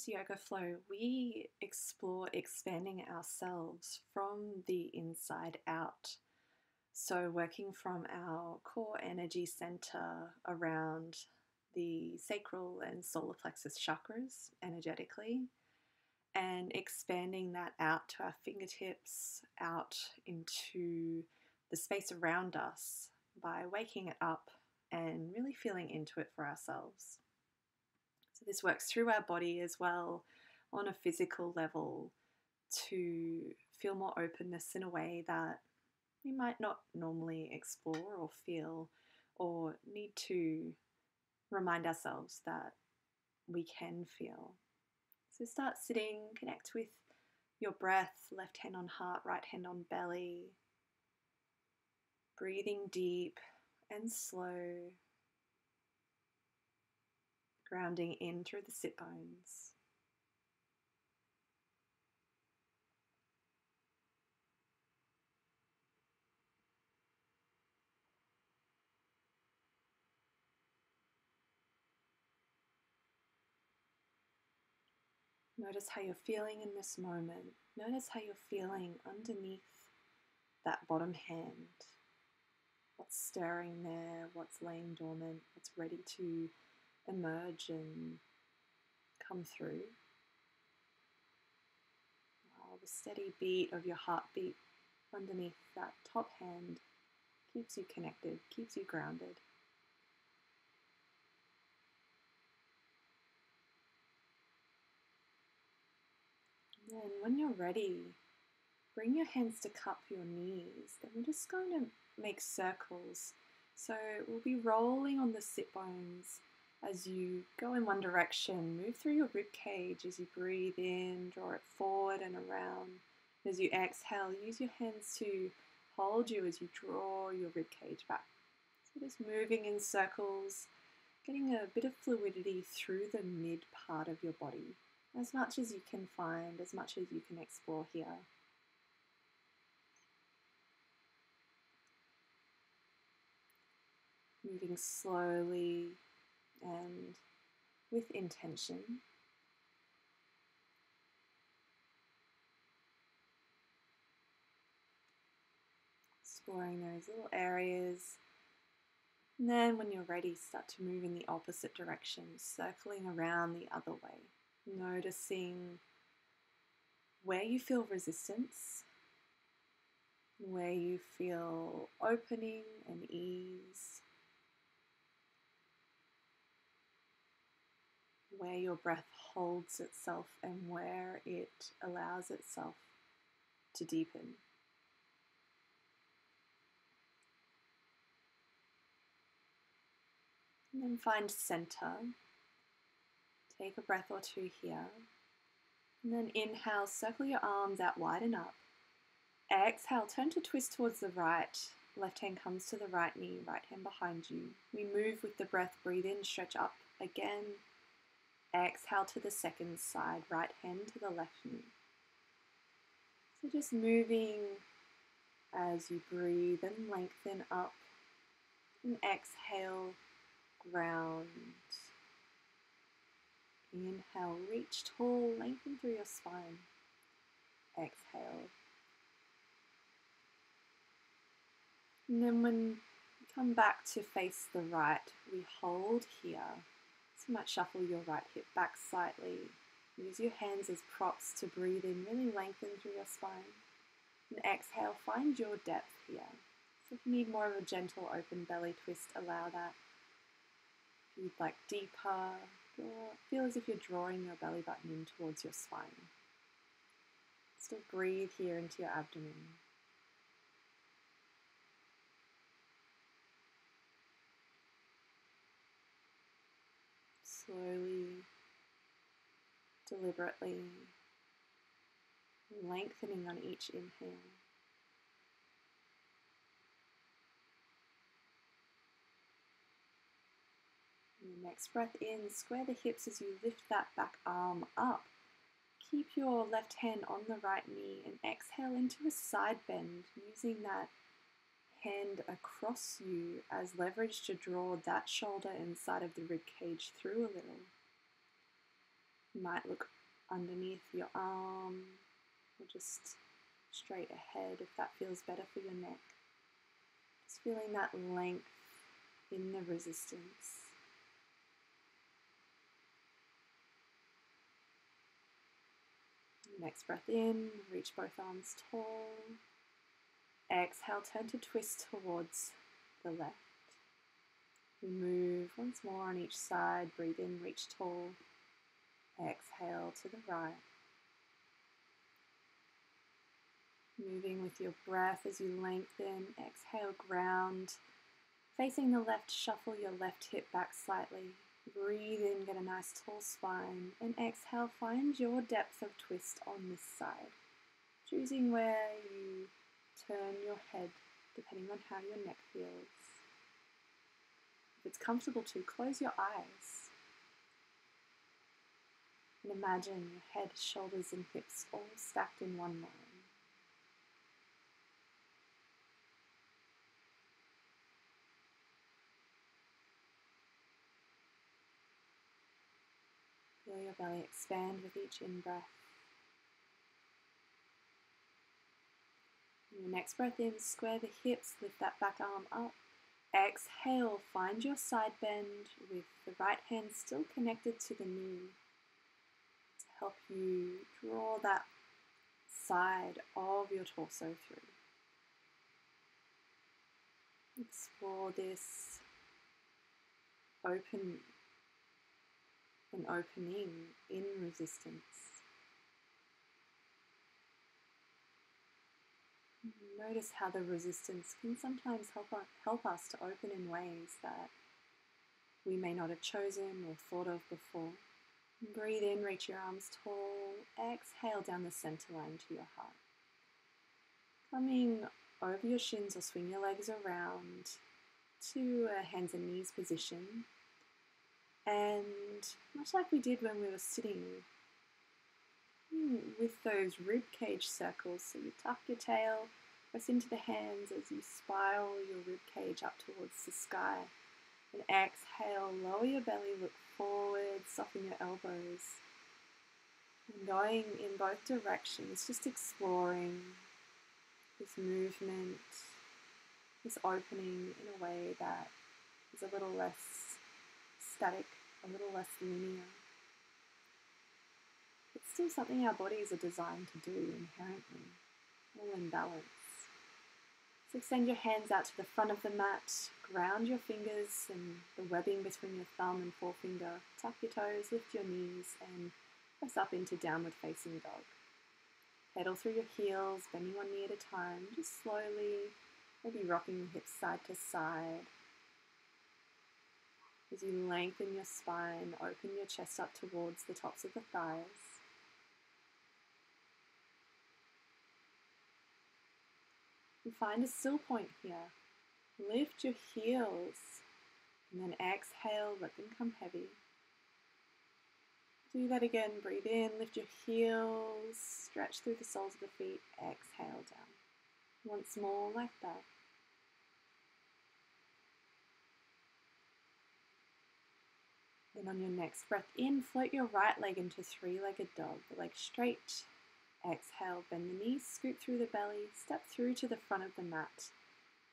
this yoga flow, we explore expanding ourselves from the inside out. So, working from our core energy center around the sacral and solar plexus chakras energetically, and expanding that out to our fingertips, out into the space around us by waking it up and really feeling into it for ourselves. So this works through our body as well on a physical level to feel more openness in a way that we might not normally explore or feel, or need to remind ourselves that we can feel. So start sitting, connect with your breath, left hand on heart, right hand on belly, breathing deep and slow, grounding in through the sit bones. Notice how you're feeling in this moment. Notice how you're feeling underneath that bottom hand. What's stirring there, what's laying dormant, what's ready to emerge and come through. The steady beat of your heartbeat underneath that top hand keeps you connected, keeps you grounded. And then when you're ready, bring your hands to cup your knees. Then we're just going to make circles. So we'll be rolling on the sit bones as you go in one direction. Move through your rib cage as you breathe in, draw it forward and around. As you exhale, use your hands to hold you as you draw your rib cage back. So just moving in circles, getting a bit of fluidity through the mid part of your body. As much as you can find, as much as you can explore here. Moving slowly and with intention. Exploring those little areas. And then when you're ready, start to move in the opposite direction, circling around the other way. Noticing where you feel resistance, where you feel opening and ease, where your breath holds itself and where it allows itself to deepen. And then find center. Take a breath or two here. And then inhale, circle your arms out wide and up. Exhale, turn to twist towards the right. Left hand comes to the right knee, right hand behind you. We move with the breath, breathe in, stretch up again. Exhale to the second side, right hand to the left knee. So just moving as you breathe and lengthen up. And exhale, ground. Inhale, reach tall, lengthen through your spine. Exhale. And then when you come back to face the right, we hold here. So you might shuffle your right hip back slightly. Use your hands as props to breathe in, really lengthen through your spine. And exhale, find your depth here. So if you need more of a gentle open belly twist, allow that. If you'd like deeper, feel as if you're drawing your belly button in towards your spine. Still breathe here into your abdomen. Slowly, deliberately, lengthening on each inhale. And the next breath in, square the hips as you lift that back arm up. Keep your left hand on the right knee and exhale into a side bend, using that hand across you as leverage to draw that shoulder inside of the rib cage through a little. You might look underneath your arm or just straight ahead if that feels better for your neck. Just feeling that length in the resistance. Next breath in, reach both arms tall. Exhale, turn to twist towards the left. We move once more on each side. Breathe in, reach tall. Exhale to the right. Moving with your breath as you lengthen. Exhale, ground. Facing the left, shuffle your left hip back slightly. Breathe in, get a nice tall spine. And exhale, find your depth of twist on this side. Choosing where you turn your head depending on how your neck feels. If it's comfortable to, close your eyes. And imagine your head, shoulders and hips all stacked in one line. Feel your belly expand with each in-breath. Your next breath in, square the hips, lift that back arm up. Exhale, find your side bend with the right hand still connected to the knee to help you draw that side of your torso through. Explore this opening in resistance. Notice how the resistance can sometimes help us to open in ways that we may not have chosen or thought of before. Breathe in, reach your arms tall. Exhale down the center line to your heart. Coming over your shins or swing your legs around to a hands and knees position. And much like we did when we were sitting, with those rib cage circles, so you tuck your tail, press into the hands as you spiral your rib cage up towards the sky. And exhale, lower your belly, look forward, soften your elbows. And going in both directions, just exploring this movement, this opening in a way that is a little less static, a little less linear. It's still something our bodies are designed to do inherently, all in balance. So extend your hands out to the front of the mat, ground your fingers and the webbing between your thumb and forefinger, tuck your toes, lift your knees and press up into downward facing dog. Pedal through your heels, bending one knee at a time, just slowly, maybe rocking the hips side to side. As you lengthen your spine, open your chest up towards the tops of the thighs. And find a still point here. Lift your heels and then exhale, let them come heavy. Do that again, breathe in, lift your heels, stretch through the soles of the feet, exhale down. Once more like that. Then on your next breath in, float your right leg into three-legged dog, the leg straight. Exhale, bend the knees, scoop through the belly, step through to the front of the mat,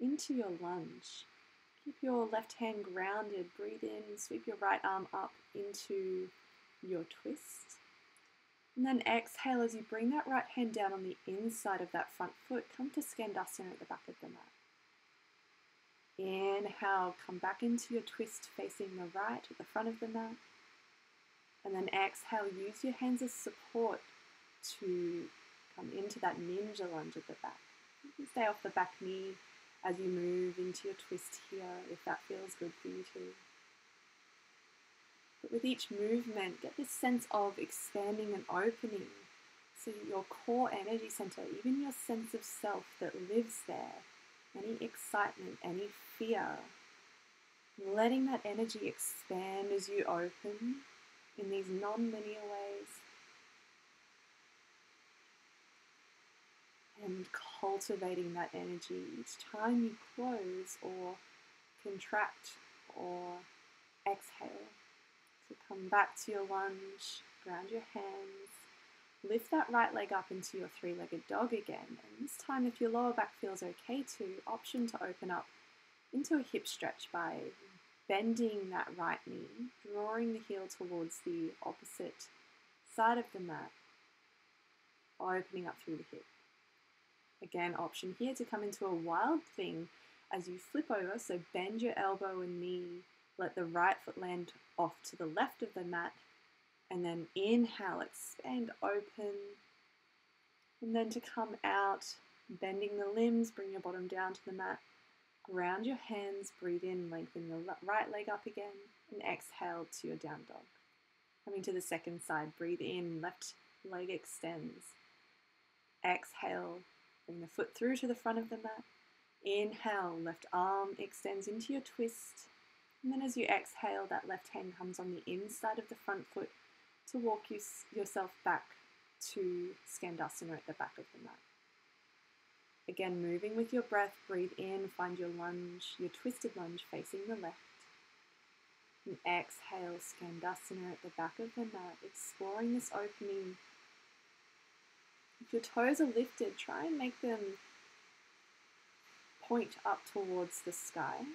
into your lunge. Keep your left hand grounded, breathe in, sweep your right arm up into your twist. And then exhale as you bring that right hand down on the inside of that front foot, come to Skandasana at the back of the mat. Inhale, come back into your twist facing the right at the front of the mat. And then exhale, use your hands as support to come into that ninja lunge at the back. You can stay off the back knee as you move into your twist here, if that feels good for you too. But with each movement, get this sense of expanding and opening. So your core energy center, even your sense of self that lives there, any excitement, any fear, letting that energy expand as you open in these non-linear ways. And cultivating that energy each time you close or contract or exhale. So come back to your lunge, ground your hands. Lift that right leg up into your three-legged dog again. And this time, if your lower back feels okay to, option to open up into a hip stretch by bending that right knee, drawing the heel towards the opposite side of the mat, opening up through the hip. Again, option here to come into a wild thing as you flip over, so bend your elbow and knee, let the right foot land off to the left of the mat, and then inhale, expand, open, and then to come out, bending the limbs, bring your bottom down to the mat, ground your hands, breathe in, lengthen your right leg up again, and exhale to your down dog. Coming to the second side, breathe in, left leg extends, exhale, bring the foot through to the front of the mat, inhale, left arm extends into your twist, and then as you exhale, that left hand comes on the inside of the front foot to walk yourself back to Skandasana at the back of the mat. Again, moving with your breath, breathe in, find your lunge, your twisted lunge facing the left. And exhale, Skandasana at the back of the mat, exploring this opening. If your toes are lifted, try and make them point up towards the sky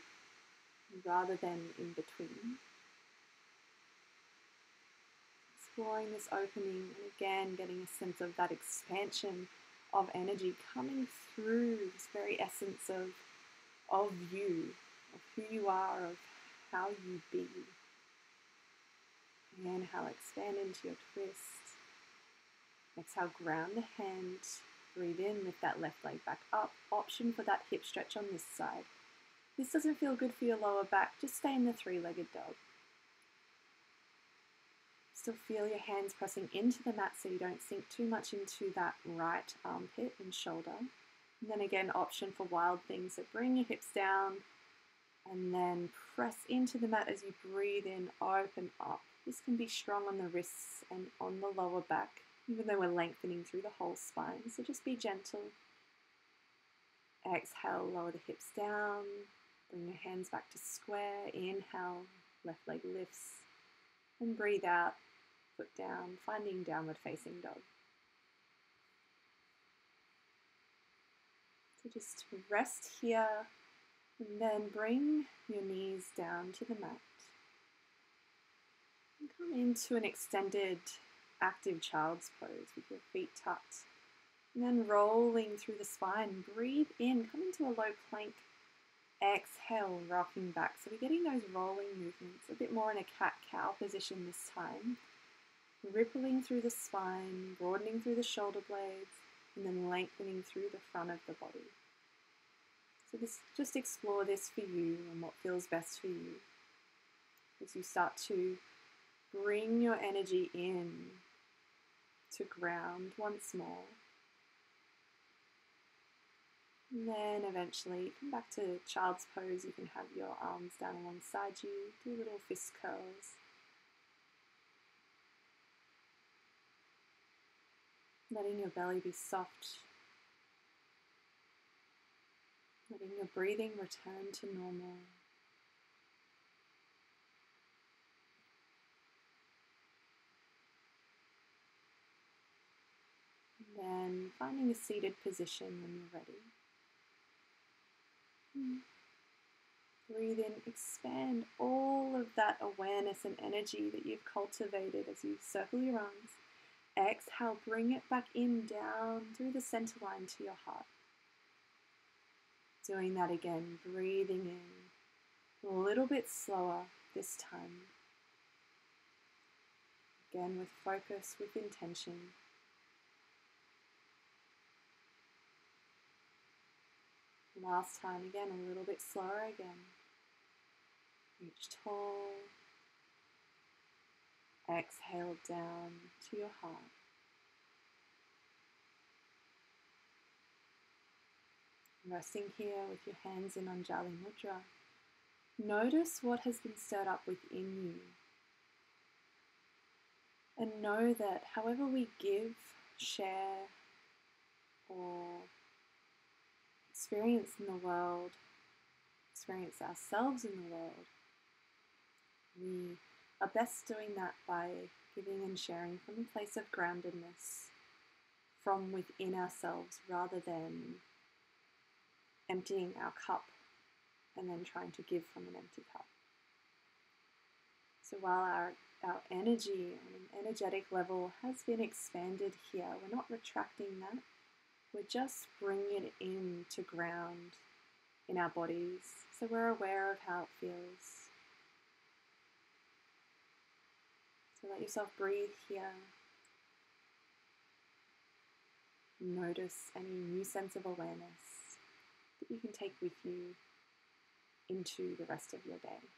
rather than in between. Exploring this opening, and again getting a sense of that expansion of energy coming through this very essence of you, of who you are, of how you be. Inhale, expand into your twist. Exhale, ground the hand, breathe in, lift that left leg back up. Option for that hip stretch on this side. If this doesn't feel good for your lower back, just stay in the three-legged dog. Still feel your hands pressing into the mat so you don't sink too much into that right armpit and shoulder. And then again, option for wild things. So bring your hips down and then press into the mat as you breathe in, open up. This can be strong on the wrists and on the lower back, even though we're lengthening through the whole spine. So just be gentle. Exhale, lower the hips down. Bring your hands back to square. Inhale, left leg lifts. And breathe out. Foot down, finding downward facing dog. So just rest here and then bring your knees down to the mat. And come into an extended active child's pose with your feet tucked. And then rolling through the spine, breathe in, come into a low plank. Exhale, rocking back. So we're getting those rolling movements, a bit more in a cat-cow position this time. Rippling through the spine, broadening through the shoulder blades, and then lengthening through the front of the body. So just explore this for you and what feels best for you. As you start to bring your energy in to ground once more. And then eventually come back to child's pose. You can have your arms down alongside you, do little fist curls. Letting your belly be soft. Letting your breathing return to normal. And then finding a seated position when you're ready. Breathe in, expand all of that awareness and energy that you've cultivated as you circle your arms. Exhale, bring it back in, down through the center line to your heart. Doing that again, breathing in, a little bit slower this time. Again, with focus, with intention. Last time, again, a little bit slower again. Reach tall. Exhale down to your heart. Resting here with your hands in Anjali Mudra. Notice what has been stirred up within you. And know that however we give, share, or experience in the world, experience ourselves in the world, we are best doing that by Giving and sharing from a place of groundedness, from within ourselves, rather than emptying our cup and then trying to give from an empty cup. So while our energy on an energetic level has been expanded here, we're not retracting that. We're just bringing it in to ground in our bodies, so we're aware of how it feels. So let yourself breathe here. Notice any new sense of awareness that you can take with you into the rest of your day.